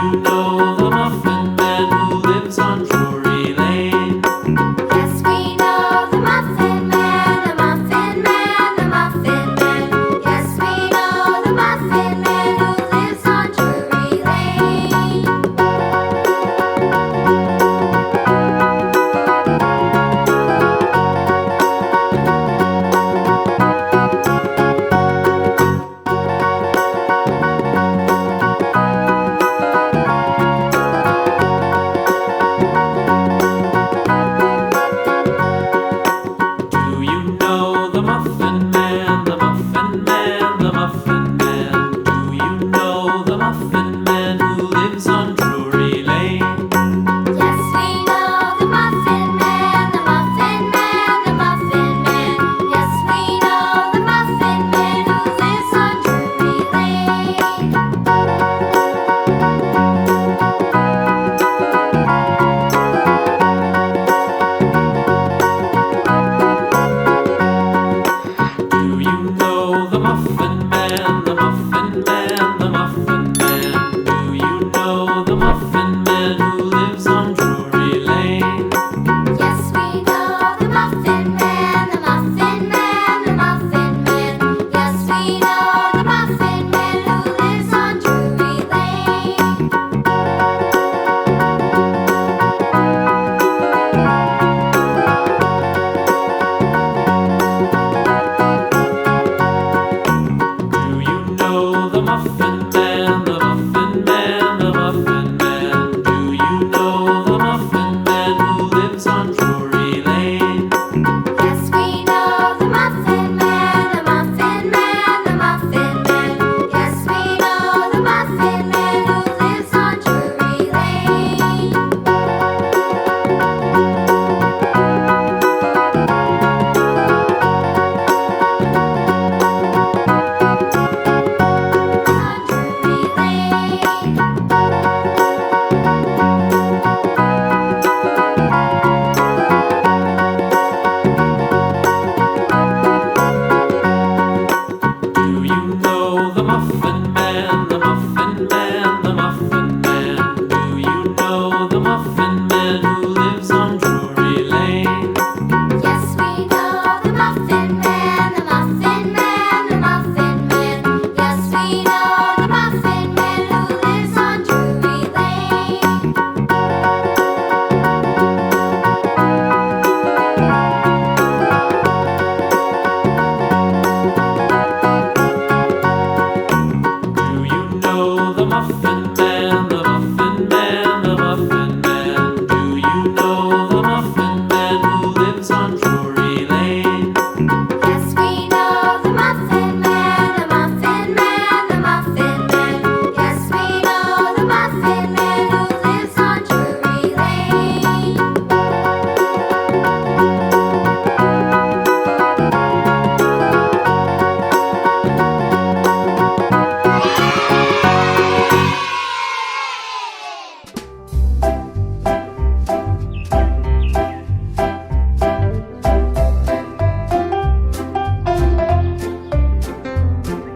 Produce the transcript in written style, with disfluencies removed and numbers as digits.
you know the Muffin Man who lives on Drury Lane? Yes, we know the Muffin Man, the Muffin Man, the Muffin Man. Yes, we know the Muffin Man who lives on Drury Lane. Do you know the Muffin Man, the Muffin Man, the Muffin Man? Do you know the Muffin Man who lives on Drury Lane? Yes, we know the Muffin Man, the Muffin Man, the Muffin Man. Yes, we know the Muffin Man who lives on Drury Lane. Do you know the Muffin Man, the Muffin Man, the Muffin Man? Do you know the Muffin Man who lives on Drury Lane? Yes, we know the Muffin Man, the Muffin Man, the Muffin Man. Yes, we know the Muffin Man who lives on Drury Lane. Do you know the Muffin Man, the Muffin Man, the Muffin Man? Do you know the Muffin Man who lives on Drury Lane? Yes, we know the Muffin Man, the Muffin Man, the Muffin Man. Yes, we know the Muffin Man who lives on Drury Lane. On Drury Lane. Do you know the Muffin Man, the Muffin Man, the Muffin Man? Do you know the Muffin Man who lives on Drury Lane? Yes, we know the Muffin Man, the Muffin Man, the Muffin Man. Yes, we know the Muffin Man who lives on Drury Lane. Do you know the Muffin